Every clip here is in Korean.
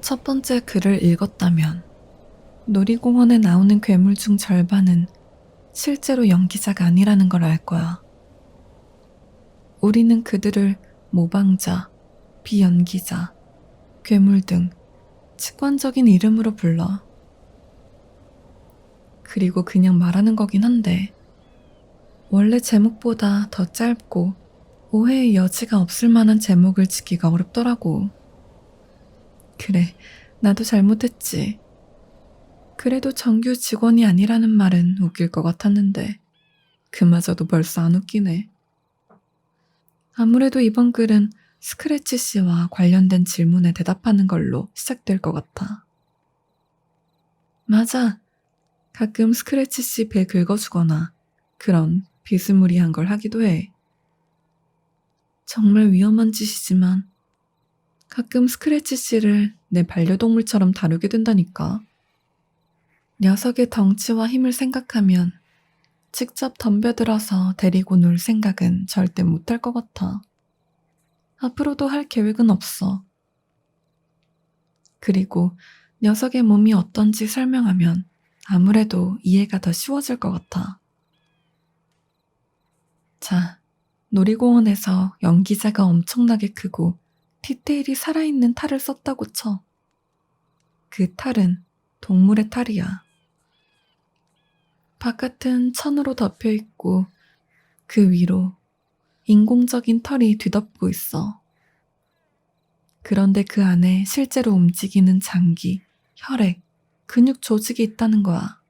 첫 번째 글을 읽었다면 놀이공원에 나오는 괴물 중 절반은 실제로 연기자가 아니라는 걸 알 거야. 우리는 그들을 모방자, 비연기자, 괴물 등 직관적인 이름으로 불러. 그리고 그냥 말하는 거긴 한데 원래 제목보다 더 짧고 오해의 여지가 없을 만한 제목을 짓기가 어렵더라고. 그래, 나도 잘못했지. 그래도 정규 직원이 아니라는 말은 웃길 것 같았는데 그마저도 벌써 안 웃기네. 아무래도 이번 글은 스크래치 씨와 관련된 질문에 대답하는 걸로 시작될 것 같아. 맞아. 가끔 스크래치 씨 배 긁어주거나 그런 비스무리한 걸 하기도 해. 정말 위험한 짓이지만 가끔 스크래치 씨를 내 반려동물처럼 다루게 된다니까. 녀석의 덩치와 힘을 생각하면 직접 덤벼들어서 데리고 놀 생각은 절대 못할 것 같아. 앞으로도 할 계획은 없어. 그리고 녀석의 몸이 어떤지 설명하면 아무래도 이해가 더 쉬워질 것 같아. 자, 놀이공원에서 연기자가 엄청나게 크고 디테일이 살아있는 탈을 썼다고 쳐. 그 탈은 동물의 탈이야. 바깥은 천으로 덮여 있고 그 위로 인공적인 털이 뒤덮고 있어. 그런데 그 안에 실제로 움직이는 장기, 혈액, 근육 조직이 있다는 거야.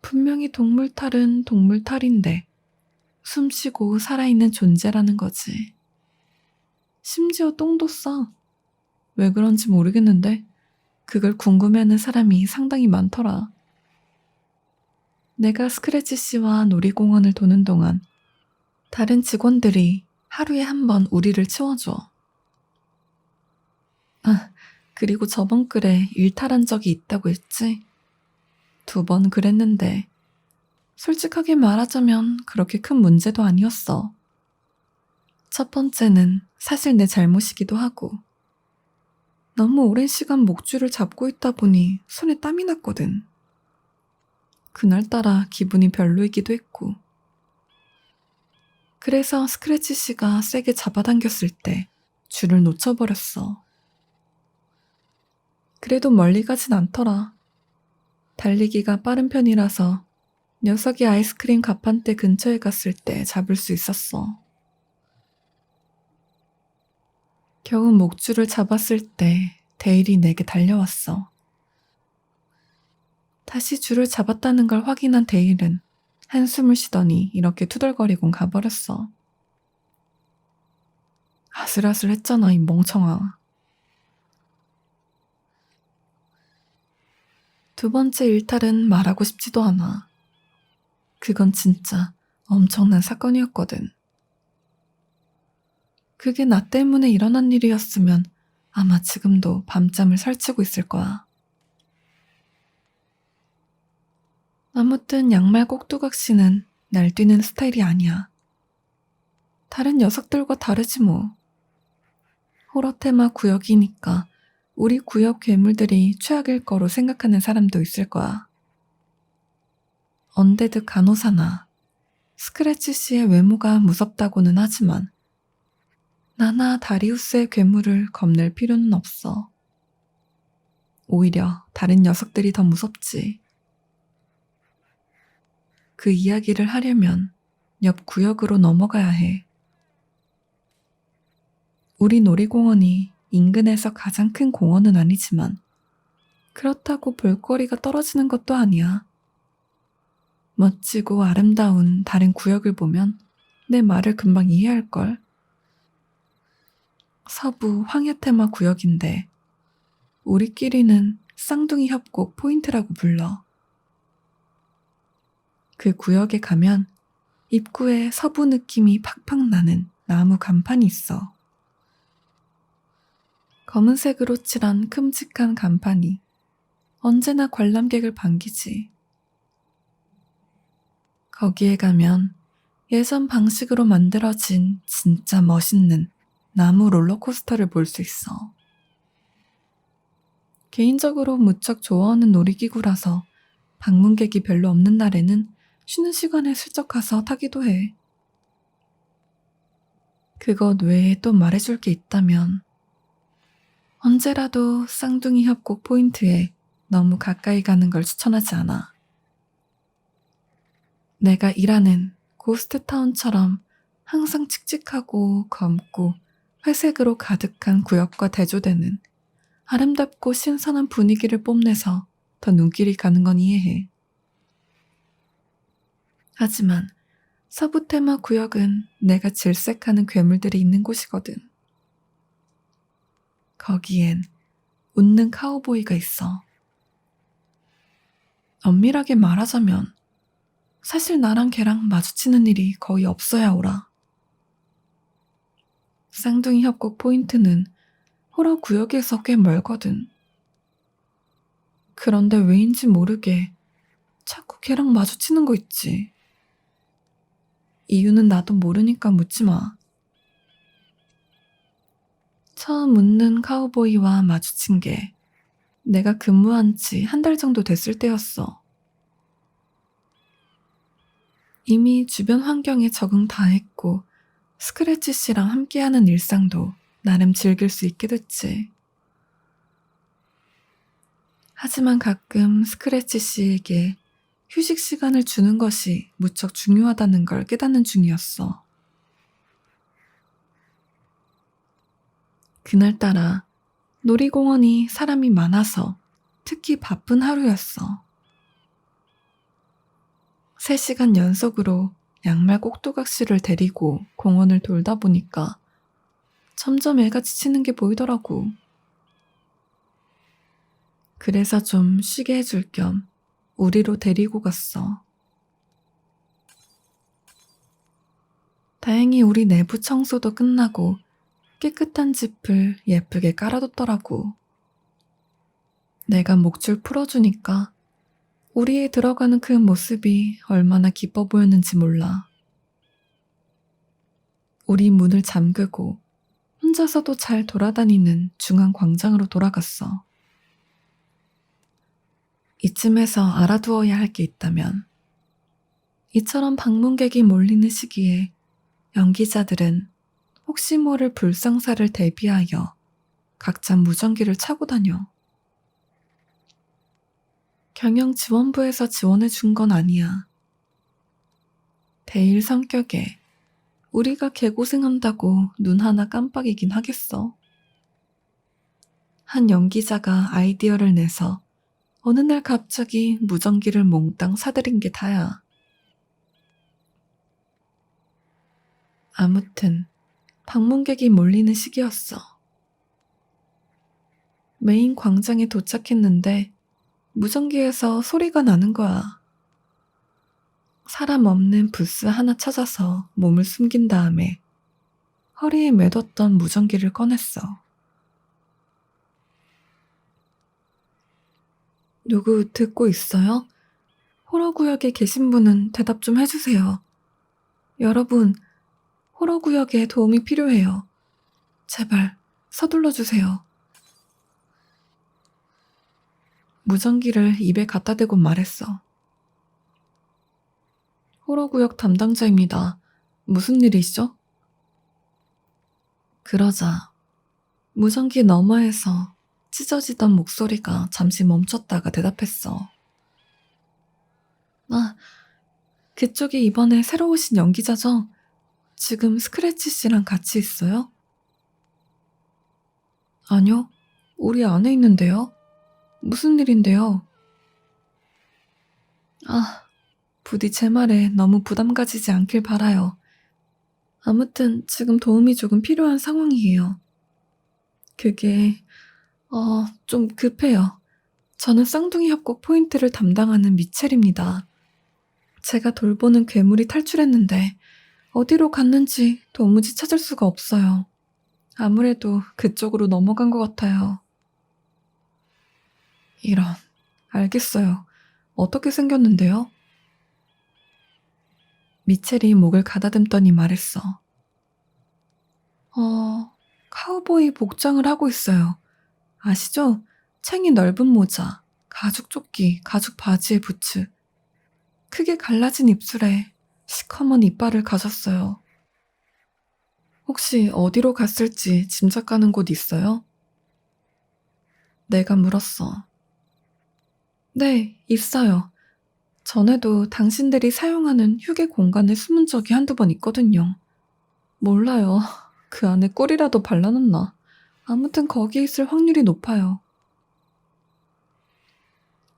분명히 동물 탈은 동물 탈인데 숨쉬고 살아있는 존재라는 거지. 심지어 똥도 싸. 왜 그런지 모르겠는데 그걸 궁금해하는 사람이 상당히 많더라. 내가 스크래치 씨와 놀이공원을 도는 동안 다른 직원들이 하루에 한 번 우리를 치워줘. 아, 그리고 저번 글에 일탈한 적이 있다고 했지? 2번 그랬는데 솔직하게 말하자면 그렇게 큰 문제도 아니었어. 첫 번째는 사실 내 잘못이기도 하고 너무 오랜 시간 목줄을 잡고 있다 보니 손에 땀이 났거든. 그날따라 기분이 별로이기도 했고 그래서 스크래치 씨가 세게 잡아당겼을 때 줄을 놓쳐버렸어. 그래도 멀리 가진 않더라. 달리기가 빠른 편이라서 녀석이 아이스크림 가판대 근처에 갔을 때 잡을 수 있었어. 겨우 목줄을 잡았을 때 데일이 내게 달려왔어. 다시 줄을 잡았다는 걸 확인한 데일은 한숨을 쉬더니 이렇게 투덜거리곤 가버렸어. 아슬아슬했잖아, 이 멍청아. 2번째 일탈은 말하고 싶지도 않아. 그건 진짜 엄청난 사건이었거든. 그게 나 때문에 일어난 일이었으면 아마 지금도 밤잠을 설치고 있을 거야. 아무튼 양말 꼭두각시는 날뛰는 스타일이 아니야. 다른 녀석들과 다르지 뭐. 호러 테마 구역이니까 우리 구역 괴물들이 최악일 거로 생각하는 사람도 있을 거야. 언데드 간호사나 스크래치 씨의 외모가 무섭다고는 하지만 나나 다리우스의 괴물을 겁낼 필요는 없어. 오히려 다른 녀석들이 더 무섭지. 그 이야기를 하려면 옆 구역으로 넘어가야 해. 우리 놀이공원이 인근에서 가장 큰 공원은 아니지만 그렇다고 볼거리가 떨어지는 것도 아니야. 멋지고 아름다운 다른 구역을 보면 내 말을 금방 이해할걸. 서부 황야테마 구역인데 우리끼리는 쌍둥이 협곡 포인트라고 불러. 그 구역에 가면 입구에 서부 느낌이 팍팍 나는 나무 간판이 있어. 검은색으로 칠한 큼직한 간판이 언제나 관람객을 반기지. 거기에 가면 예전 방식으로 만들어진 진짜 멋있는 나무 롤러코스터를 볼 수 있어. 개인적으로 무척 좋아하는 놀이기구라서 방문객이 별로 없는 날에는 쉬는 시간에 슬쩍 가서 타기도 해. 그것 외에 또 말해줄 게 있다면 언제라도 쌍둥이 협곡 포인트에 너무 가까이 가는 걸 추천하지 않아. 내가 일하는 고스트타운처럼 항상 칙칙하고 검고 회색으로 가득한 구역과 대조되는 아름답고 신선한 분위기를 뽐내서 더 눈길이 가는 건 이해해. 하지만 서부 테마 구역은 내가 질색하는 괴물들이 있는 곳이거든. 거기엔 웃는 카우보이가 있어. 엄밀하게 말하자면 사실 나랑 걔랑 마주치는 일이 거의 없어야 오라. 쌍둥이 협곡 포인트는 호러 구역에서 꽤 멀거든. 그런데 왜인지 모르게 자꾸 걔랑 마주치는 거 있지. 이유는 나도 모르니까 묻지 마. 처음 웃는 카우보이와 마주친 게 내가 근무한 지 한 달 정도 됐을 때였어. 이미 주변 환경에 적응 다 했고 스크래치 씨랑 함께하는 일상도 나름 즐길 수 있게 됐지. 하지만 가끔 스크래치 씨에게 휴식 시간을 주는 것이 무척 중요하다는 걸 깨닫는 중이었어. 그날따라 놀이공원이 사람이 많아서 특히 바쁜 하루였어. 3시간 연속으로 양말 꼭두각시를 데리고 공원을 돌다 보니까 점점 애가 지치는 게 보이더라고. 그래서 좀 쉬게 해줄 겸 우리로 데리고 갔어. 다행히 우리 내부 청소도 끝나고 깨끗한 짚을 예쁘게 깔아뒀더라고. 내가 목줄 풀어주니까 우리에 들어가는 그 모습이 얼마나 기뻐 보였는지 몰라. 우리 문을 잠그고 혼자서도 잘 돌아다니는 중앙 광장으로 돌아갔어. 이쯤에서 알아두어야 할 게 있다면 이처럼 방문객이 몰리는 시기에 연기자들은 혹시 모를 불상사를 대비하여 각자 무전기를 차고 다녀. 경영지원부에서 지원해 준 건 아니야. 대일 성격에 우리가 개고생한다고 눈 하나 깜빡이긴 하겠어. 한 연기자가 아이디어를 내서 어느 날 갑자기 무전기를 몽땅 사들인 게 다야. 아무튼 방문객이 몰리는 시기였어. 메인 광장에 도착했는데 무전기에서 소리가 나는 거야. 사람 없는 부스 하나 찾아서 몸을 숨긴 다음에 허리에 매뒀던 무전기를 꺼냈어. 누구 듣고 있어요? 호러구역에 계신 분은 대답 좀 해주세요. 여러분, 호러구역에 도움이 필요해요. 제발 서둘러 주세요. 무전기를 입에 갖다 대고 말했어. 호러구역 담당자입니다. 무슨 일이시죠? 그러자 무전기 너머에서 찢어지던 목소리가 잠시 멈췄다가 대답했어. 아, 그쪽이 이번에 새로 오신 연기자죠? 지금 스크래치 씨랑 같이 있어요? 아니요, 우리 안에 있는데요. 무슨 일인데요? 아, 부디 제 말에 너무 부담 가지지 않길 바라요. 아무튼 지금 도움이 조금 필요한 상황이에요. 그게 좀 급해요. 저는 쌍둥이 협곡 포인트를 담당하는 미첼입니다. 제가 돌보는 괴물이 탈출했는데 어디로 갔는지 도무지 찾을 수가 없어요. 아무래도 그쪽으로 넘어간 것 같아요. 이런, 알겠어요. 어떻게 생겼는데요? 미첼이 목을 가다듬더니 말했어. 카우보이 복장을 하고 있어요. 아시죠? 챙이 넓은 모자, 가죽 조끼, 가죽 바지에 부츠, 크게 갈라진 입술에 시커먼 이빨을 가졌어요. 혹시 어디로 갔을지 짐작 가는 곳 있어요? 내가 물었어. 네, 있어요. 전에도 당신들이 사용하는 휴게 공간에 숨은 적이 한두 번 있거든요. 몰라요. 그 안에 꿀이라도 발라놨나? 아무튼 거기 있을 확률이 높아요.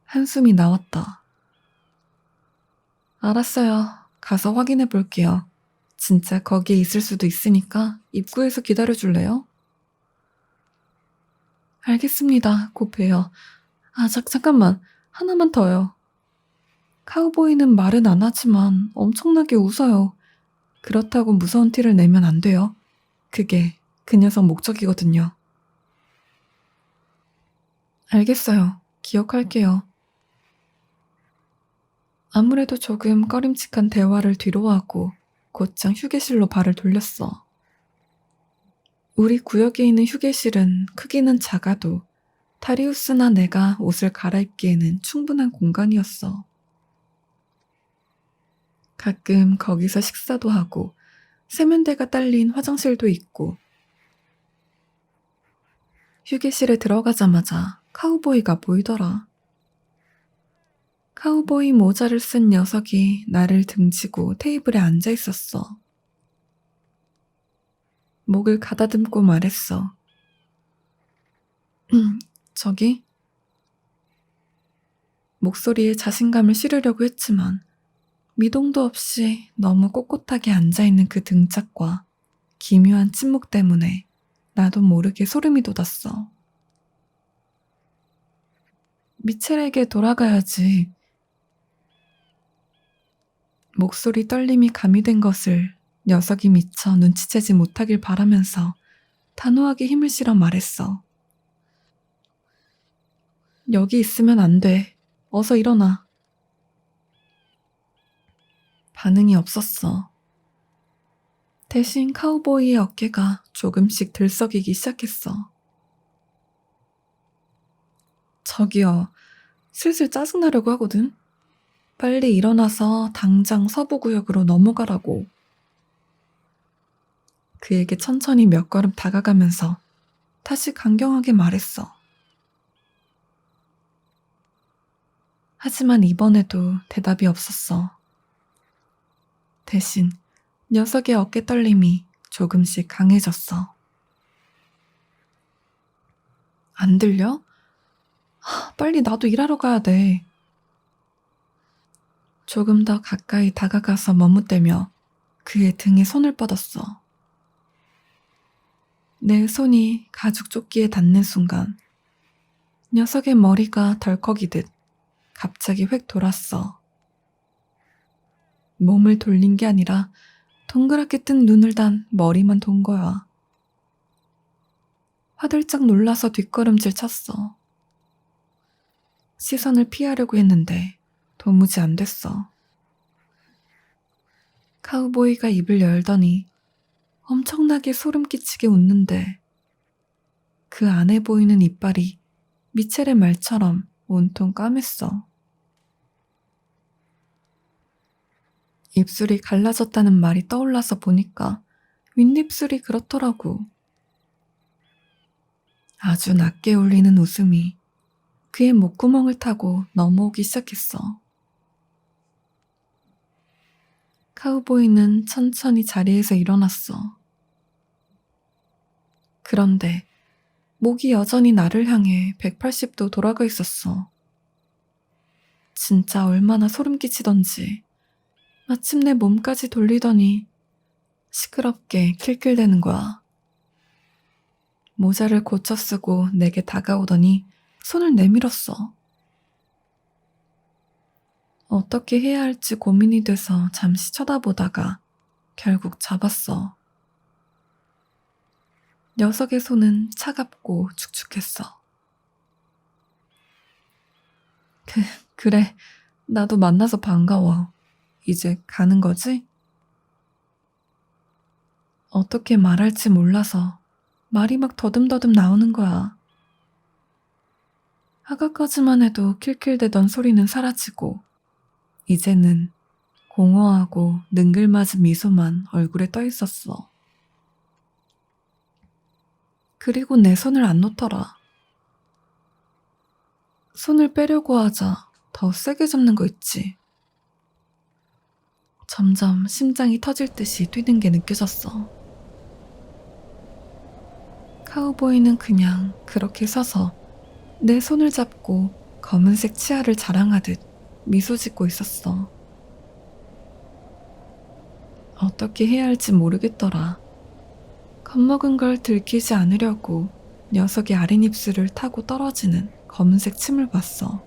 한숨이 나왔다. 알았어요. 가서 확인해 볼게요. 진짜 거기에 있을 수도 있으니까 입구에서 기다려줄래요? 알겠습니다. 곧 봬요. 아, 잠깐만. 하나만 더요. 카우보이는 말은 안 하지만 엄청나게 웃어요. 그렇다고 무서운 티를 내면 안 돼요. 그게 그 녀석 목적이거든요. 알겠어요. 기억할게요. 아무래도 조금 꺼림칙한 대화를 뒤로하고 곧장 휴게실로 발을 돌렸어. 우리 구역에 있는 휴게실은 크기는 작아도 다리우스나 내가 옷을 갈아입기에는 충분한 공간이었어. 가끔 거기서 식사도 하고 세면대가 딸린 화장실도 있고. 휴게실에 들어가자마자 카우보이가 보이더라. 카우보이 모자를 쓴 녀석이 나를 등지고 테이블에 앉아 있었어. 목을 가다듬고 말했어. 저기? 목소리에 자신감을 실으려고 했지만 미동도 없이 너무 꼿꼿하게 앉아있는 그 등짝과 기묘한 침묵 때문에 나도 모르게 소름이 돋았어. 미첼에게 돌아가야지. 목소리 떨림이 가미된 것을 녀석이 미처 눈치채지 못하길 바라면서 단호하게 힘을 실어 말했어. 여기 있으면 안 돼. 어서 일어나. 반응이 없었어. 대신 카우보이의 어깨가 조금씩 들썩이기 시작했어. 저기요, 슬슬 짜증나려고 하거든? 빨리 일어나서 당장 서부구역으로 넘어가라고. 그에게 천천히 몇 걸음 다가가면서 다시 강경하게 말했어. 하지만 이번에도 대답이 없었어. 대신 녀석의 어깨 떨림이 조금씩 강해졌어. 안 들려? 빨리 나도 일하러 가야 돼. 조금 더 가까이 다가가서 머뭇대며 그의 등에 손을 뻗었어. 내 손이 가죽 조끼에 닿는 순간 녀석의 머리가 덜컥이듯 갑자기 획 돌았어. 몸을 돌린 게 아니라 동그랗게 뜬 눈을 단 머리만 돈 거야. 화들짝 놀라서 뒷걸음질 쳤어. 시선을 피하려고 했는데 도무지 안 됐어. 카우보이가 입을 열더니 엄청나게 소름 끼치게 웃는데 그 안에 보이는 이빨이 미첼의 말처럼 온통 까맸어. 입술이 갈라졌다는 말이 떠올라서 보니까 윗입술이 그렇더라고. 아주 낮게 울리는 웃음이 그의 목구멍을 타고 넘어오기 시작했어. 카우보이는 천천히 자리에서 일어났어. 그런데 목이 여전히 나를 향해 180도 돌아가 있었어. 진짜 얼마나 소름 끼치던지 마침내 몸까지 돌리더니 시끄럽게 킬킬대는 거야. 모자를 고쳐 쓰고 내게 다가오더니 손을 내밀었어. 어떻게 해야 할지 고민이 돼서 잠시 쳐다보다가 결국 잡았어. 녀석의 손은 차갑고 축축했어. 그래, 나도 만나서 반가워. 이제 가는 거지? 어떻게 말할지 몰라서 말이 막 더듬더듬 나오는 거야. 아까까지만 해도 킬킬대던 소리는 사라지고 이제는 공허하고 능글맞은 미소만 얼굴에 떠 있었어. 그리고 내 손을 안 놓더라. 손을 빼려고 하자 더 세게 잡는 거 있지. 점점 심장이 터질 듯이 뛰는 게 느껴졌어. 카우보이는 그냥 그렇게 서서 내 손을 잡고 검은색 치아를 자랑하듯 미소 짓고 있었어. 어떻게 해야 할지 모르겠더라. 겁먹은 걸 들키지 않으려고 녀석의 아랫입술을 타고 떨어지는 검은색 침을 봤어.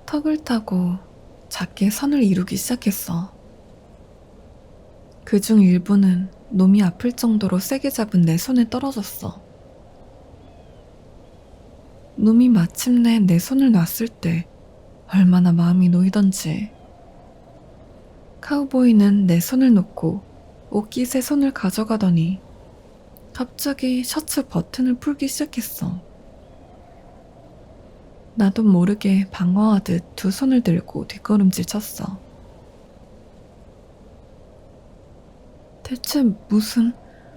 턱을 타고 작게 선을 이루기 시작했어. 그중 일부는 놈이 아플 정도로 세게 잡은 내 손에 떨어졌어. 놈이 마침내 내 손을 놨을 때 얼마나 마음이 놓이던지. 카우보이는 내 손을 놓고 옷깃에 손을 가져가더니 갑자기 셔츠 버튼을 풀기 시작했어. 나도 모르게 방어하듯 두 손을 들고 뒷걸음질 쳤어. 대체 무슨...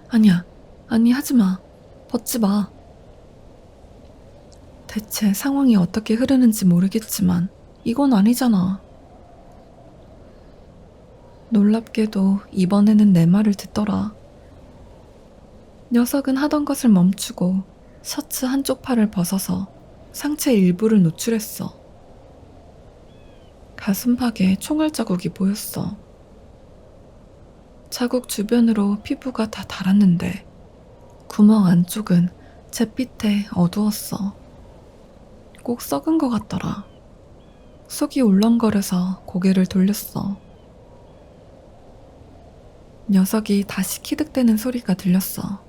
아니야, 아니 하지마. 벗지 마. 대체 상황이 어떻게 흐르는지 모르겠지만 이건 아니잖아. 놀랍게도 이번에는 내 말을 듣더라. 녀석은 하던 것을 멈추고 셔츠 한쪽 팔을 벗어서 상체 일부를 노출했어. 가슴팍에 총알 자국이 보였어. 자국 주변으로 피부가 다 닳았는데 구멍 안쪽은 잿빛에 어두웠어. 꼭 썩은 것 같더라. 속이 울렁거려서 고개를 돌렸어. 녀석이 다시 키득대는 소리가 들렸어.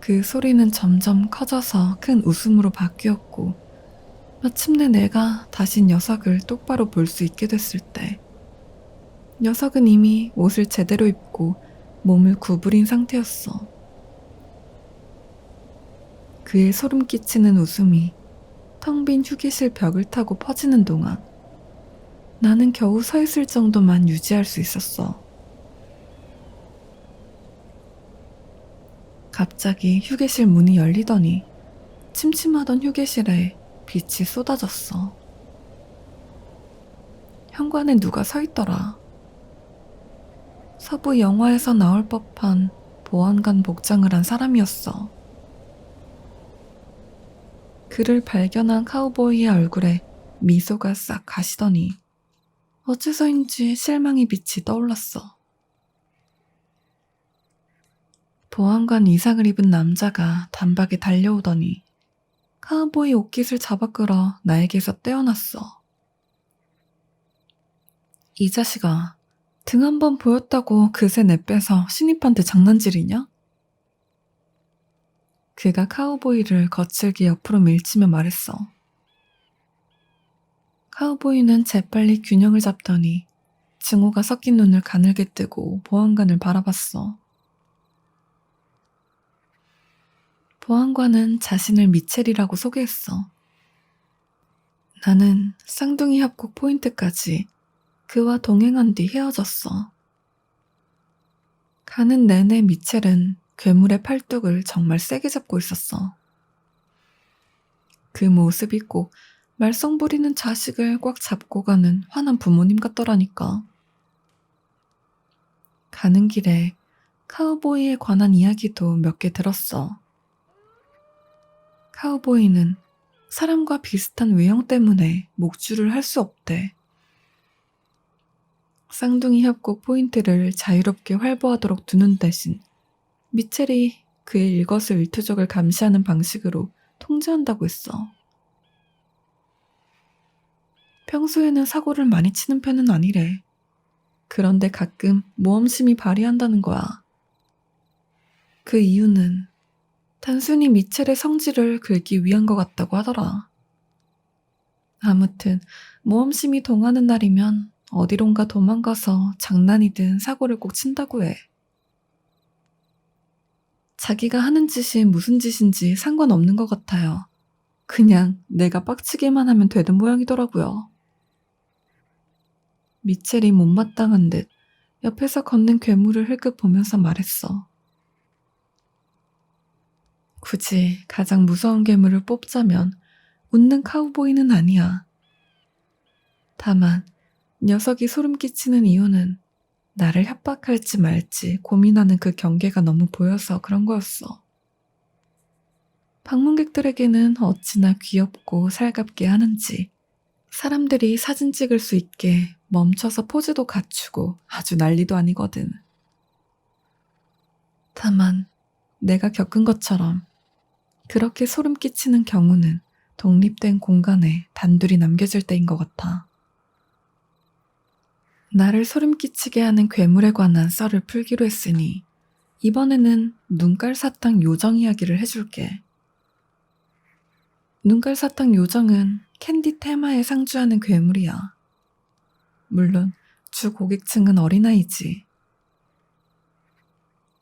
그 소리는 점점 커져서 큰 웃음으로 바뀌었고 마침내 내가 다시 녀석을 똑바로 볼 수 있게 됐을 때 녀석은 이미 옷을 제대로 입고 몸을 구부린 상태였어. 그의 소름 끼치는 웃음이 텅 빈 휴게실 벽을 타고 퍼지는 동안 나는 겨우 서 있을 정도만 유지할 수 있었어. 갑자기 휴게실 문이 열리더니 침침하던 휴게실에 빛이 쏟아졌어. 현관에 누가 서 있더라. 서부 영화에서 나올 법한 보안관 복장을 한 사람이었어. 그를 발견한 카우보이의 얼굴에 미소가 싹 가시더니 어째서인지 실망의 빛이 떠올랐어. 보안관 의상을 입은 남자가 단박에 달려오더니 카우보이 옷깃을 잡아 끌어 나에게서 떼어놨어. 이 자식아, 등 한번 보였다고 그새 내빼서 신입한테 장난질이냐? 그가 카우보이를 거칠게 옆으로 밀치며 말했어. 카우보이는 재빨리 균형을 잡더니 증오가 섞인 눈을 가늘게 뜨고 보안관을 바라봤어. 보안관은 자신을 미첼이라고 소개했어. 나는 쌍둥이 협곡 포인트까지 그와 동행한 뒤 헤어졌어. 가는 내내 미첼은 괴물의 팔뚝을 정말 세게 잡고 있었어. 그 모습이 꼭 말썽 부리는 자식을 꽉 잡고 가는 화난 부모님 같더라니까. 가는 길에 카우보이에 관한 이야기도 몇 개 들었어. 카우보이는 사람과 비슷한 외형 때문에 목줄을 할 수 없대. 쌍둥이 협곡 포인트를 자유롭게 활보하도록 두는 대신 미첼이 그의 일거수일투족을 감시하는 방식으로 통제한다고 했어. 평소에는 사고를 많이 치는 편은 아니래. 그런데 가끔 모험심이 발휘한다는 거야. 그 이유는 단순히 미첼의 성질을 긁기 위한 것 같다고 하더라. 아무튼 모험심이 동하는 날이면 어디론가 도망가서 장난이든 사고를 꼭 친다고 해. 자기가 하는 짓이 무슨 짓인지 상관없는 것 같아요. 그냥 내가 빡치기만 하면 되는 모양이더라고요. 미첼이 못마땅한 듯 옆에서 걷는 괴물을 흘끗 보면서 말했어. 굳이 가장 무서운 괴물을 뽑자면 웃는 카우보이는 아니야. 다만 녀석이 소름 끼치는 이유는 나를 협박할지 말지 고민하는 그 경계가 너무 보여서 그런 거였어. 방문객들에게는 어찌나 귀엽고 살갑게 하는지 사람들이 사진 찍을 수 있게 멈춰서 포즈도 갖추고 아주 난리도 아니거든. 다만 내가 겪은 것처럼 그렇게 소름 끼치는 경우는 독립된 공간에 단둘이 남겨질 때인 것 같아. 나를 소름 끼치게 하는 괴물에 관한 썰을 풀기로 했으니 이번에는 눈깔 사탕 요정 이야기를 해줄게. 눈깔 사탕 요정은 캔디 테마에 상주하는 괴물이야. 물론 주 고객층은 어린아이지.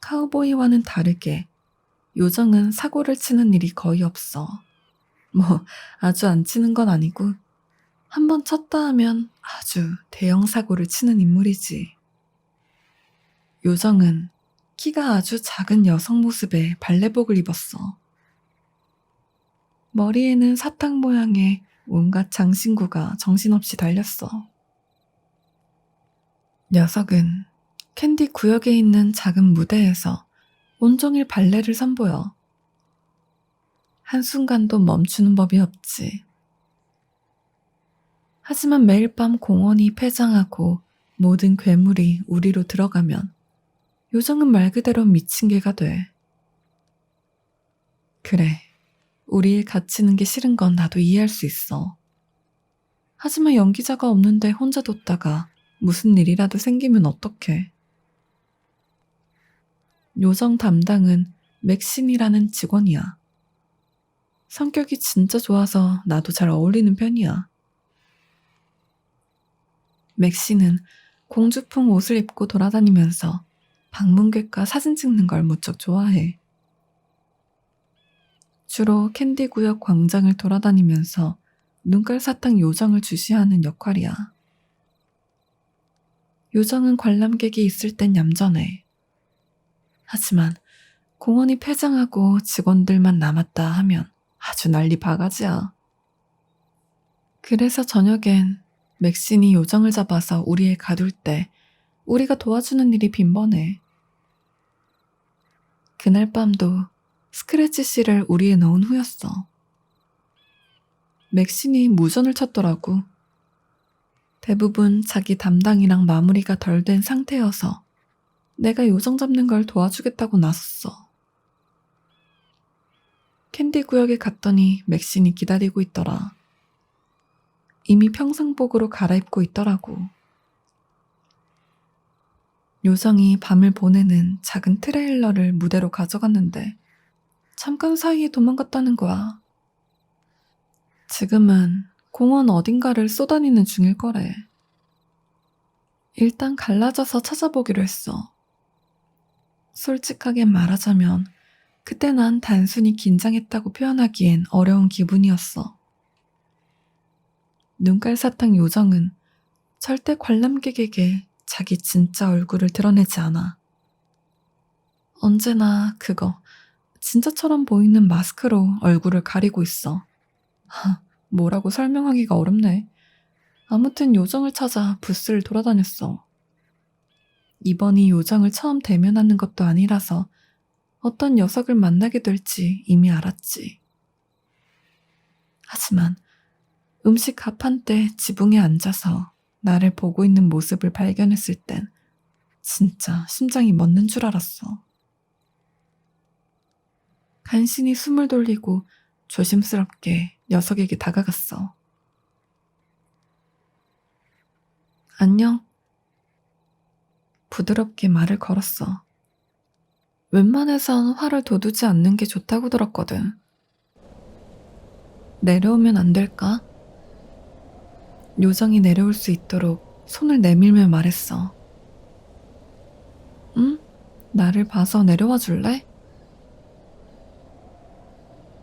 카우보이와는 다르게 요정은 사고를 치는 일이 거의 없어. 뭐 아주 안 치는 건 아니고 한번 쳤다 하면 아주 대형 사고를 치는 인물이지. 요정은 키가 아주 작은 여성 모습의 발레복을 입었어. 머리에는 사탕 모양의 온갖 장신구가 정신없이 달렸어. 녀석은 캔디 구역에 있는 작은 무대에서 온종일 발레를 선보여. 한순간도 멈추는 법이 없지. 하지만 매일 밤 공원이 폐장하고 모든 괴물이 우리로 들어가면 요정은 말 그대로 미친 개가 돼. 그래, 우리에 갇히는 게 싫은 건 나도 이해할 수 있어. 하지만 연기자가 없는데 혼자 뒀다가 무슨 일이라도 생기면 어떡해. 요정 담당은 맥신이라는 직원이야. 성격이 진짜 좋아서 나도 잘 어울리는 편이야. 맥시는 공주풍 옷을 입고 돌아다니면서 방문객과 사진 찍는 걸 무척 좋아해. 주로 캔디 구역 광장을 돌아다니면서 눈깔 사탕 요정을 주시하는 역할이야. 요정은 관람객이 있을 땐 얌전해. 하지만 공원이 폐장하고 직원들만 남았다 하면 아주 난리 바가지야. 그래서 저녁엔 맥신이 요정을 잡아서 우리에 가둘 때 우리가 도와주는 일이 빈번해. 그날 밤도 스크래치 씨를 우리에 넣은 후였어. 맥신이 무전을 쳤더라고. 대부분 자기 담당이랑 마무리가 덜 된 상태여서 내가 요정 잡는 걸 도와주겠다고 나섰어. 캔디 구역에 갔더니 맥신이 기다리고 있더라. 이미 평상복으로 갈아입고 있더라고. 요정이 밤을 보내는 작은 트레일러를 무대로 가져갔는데 잠깐 사이에 도망갔다는 거야. 지금은 공원 어딘가를 쏘다니는 중일 거래. 일단 갈라져서 찾아보기로 했어. 솔직하게 말하자면 그때 난 단순히 긴장했다고 표현하기엔 어려운 기분이었어. 눈깔 사탕 요정은 절대 관람객에게 자기 진짜 얼굴을 드러내지 않아. 언제나 그거 진짜처럼 보이는 마스크로 얼굴을 가리고 있어. 뭐라고 설명하기가 어렵네. 아무튼 요정을 찾아 부스를 돌아다녔어. 이번이 요정을 처음 대면하는 것도 아니라서 어떤 녀석을 만나게 될지 이미 알았지. 하지만 음식 가판대 지붕에 앉아서 나를 보고 있는 모습을 발견했을 땐 진짜 심장이 멎는 줄 알았어. 간신히 숨을 돌리고 조심스럽게 녀석에게 다가갔어. 안녕. 부드럽게 말을 걸었어. 웬만해선 화를 돋우지 않는 게 좋다고 들었거든. 내려오면 안 될까? 요정이 내려올 수 있도록 손을 내밀며 말했어. 응? 나를 봐서 내려와 줄래?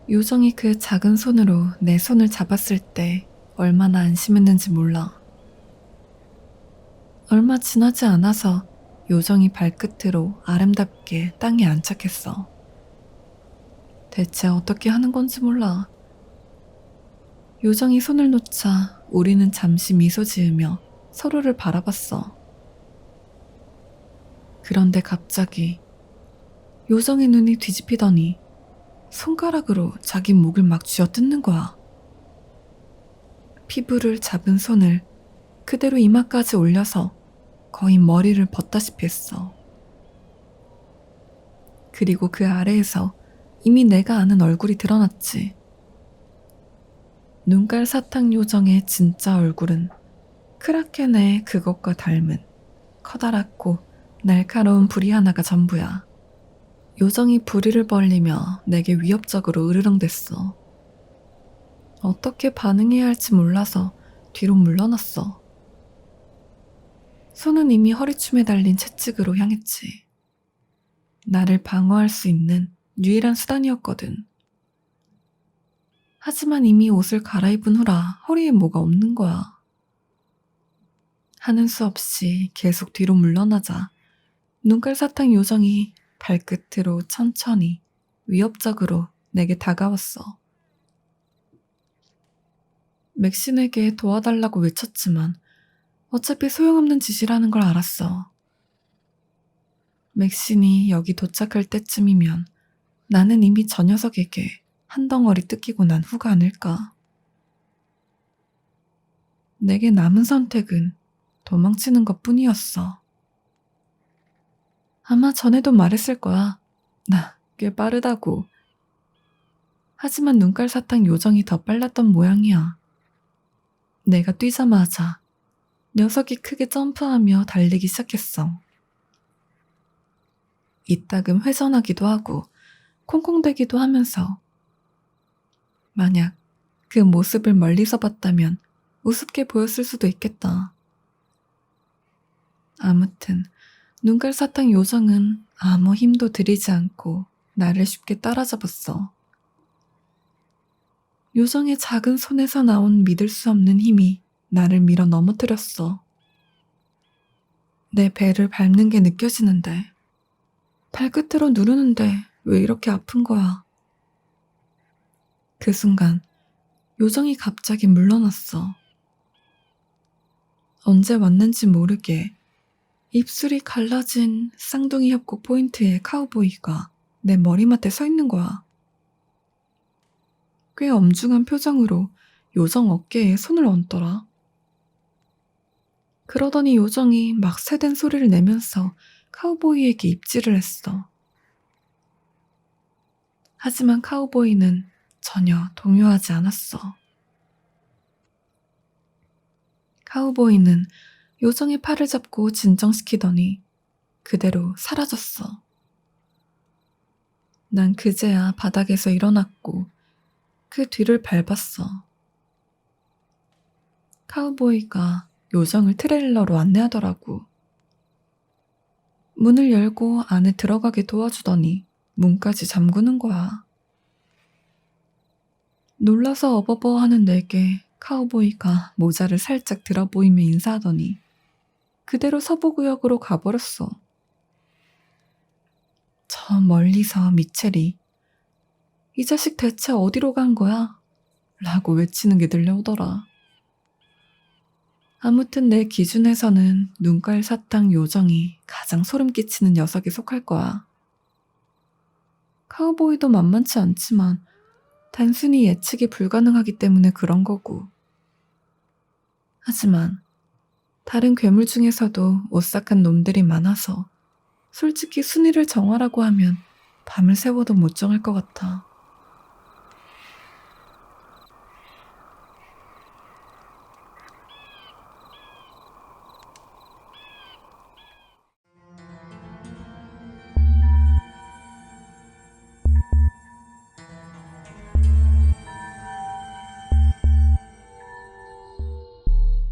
요정이 그 작은 손으로 내 손을 잡았을 때 얼마나 안심했는지 몰라. 얼마 지나지 않아서 요정이 발끝으로 아름답게 땅에 안착했어. 대체 어떻게 하는 건지 몰라. 요정이 손을 놓자 우리는 잠시 미소 지으며 서로를 바라봤어. 그런데 갑자기 요정의 눈이 뒤집히더니 손가락으로 자기 목을 막 쥐어뜯는 거야. 피부를 잡은 손을 그대로 이마까지 올려서 거의 머리를 벗다시피 했어. 그리고 그 아래에서 이미 내가 아는 얼굴이 드러났지. 눈깔 사탕 요정의 진짜 얼굴은 크라켄의 그것과 닮은 커다랗고 날카로운 부리 하나가 전부야. 요정이 부리를 벌리며 내게 위협적으로 으르렁댔어. 어떻게 반응해야 할지 몰라서 뒤로 물러났어. 손은 이미 허리춤에 달린 채찍으로 향했지. 나를 방어할 수 있는 유일한 수단이었거든. 하지만 이미 옷을 갈아입은 후라 허리에 뭐가 없는 거야. 하는 수 없이 계속 뒤로 물러나자 눈깔 사탕 요정이 발끝으로 천천히 위협적으로 내게 다가왔어. 맥신에게 도와달라고 외쳤지만 어차피 소용없는 짓이라는 걸 알았어. 맥신이 여기 도착할 때쯤이면 나는 이미 저 녀석에게 한 덩어리 뜯기고 난 후가 아닐까. 내게 남은 선택은 도망치는 것뿐이었어. 아마 전에도 말했을 거야. 나 꽤 빠르다고. 하지만 눈깔 사탕 요정이 더 빨랐던 모양이야. 내가 뛰자마자 녀석이 크게 점프하며 달리기 시작했어. 이따금 회전하기도 하고 콩콩대기도 하면서 만약 그 모습을 멀리서 봤다면 우습게 보였을 수도 있겠다. 아무튼 눈깔 사탕 요정은 아무 힘도 들이지 않고 나를 쉽게 따라잡았어. 요정의 작은 손에서 나온 믿을 수 없는 힘이 나를 밀어 넘어뜨렸어. 내 배를 밟는 게 느껴지는데 발끝으로 누르는데 왜 이렇게 아픈 거야? 그 순간 요정이 갑자기 물러났어. 언제 왔는지 모르게 입술이 갈라진 쌍둥이 협곡 포인트의 카우보이가 내 머리맡에 서 있는 거야. 꽤 엄중한 표정으로 요정 어깨에 손을 얹더라. 그러더니 요정이 막 새된 소리를 내면서 카우보이에게 입질을 했어. 하지만 카우보이는 전혀 동요하지 않았어. 카우보이는 요정의 팔을 잡고 진정시키더니 그대로 사라졌어. 난 그제야 바닥에서 일어났고 그 뒤를 밟았어. 카우보이가 요정을 트레일러로 안내하더라고. 문을 열고 안에 들어가게 도와주더니 문까지 잠그는 거야. 놀라서 어버버 하는 내게 카우보이가 모자를 살짝 들어보이며 인사하더니 그대로 서부구역으로 가버렸어. 저 멀리서 미첼이 이 자식 대체 어디로 간 거야? 라고 외치는 게 들려오더라. 아무튼 내 기준에서는 눈깔 사탕 요정이 가장 소름 끼치는 녀석에 속할 거야. 카우보이도 만만치 않지만 단순히 예측이 불가능하기 때문에 그런 거고. 하지만 다른 괴물 중에서도 오싹한 놈들이 많아서 솔직히 순위를 정하라고 하면 밤을 새워도 못 정할 것 같아.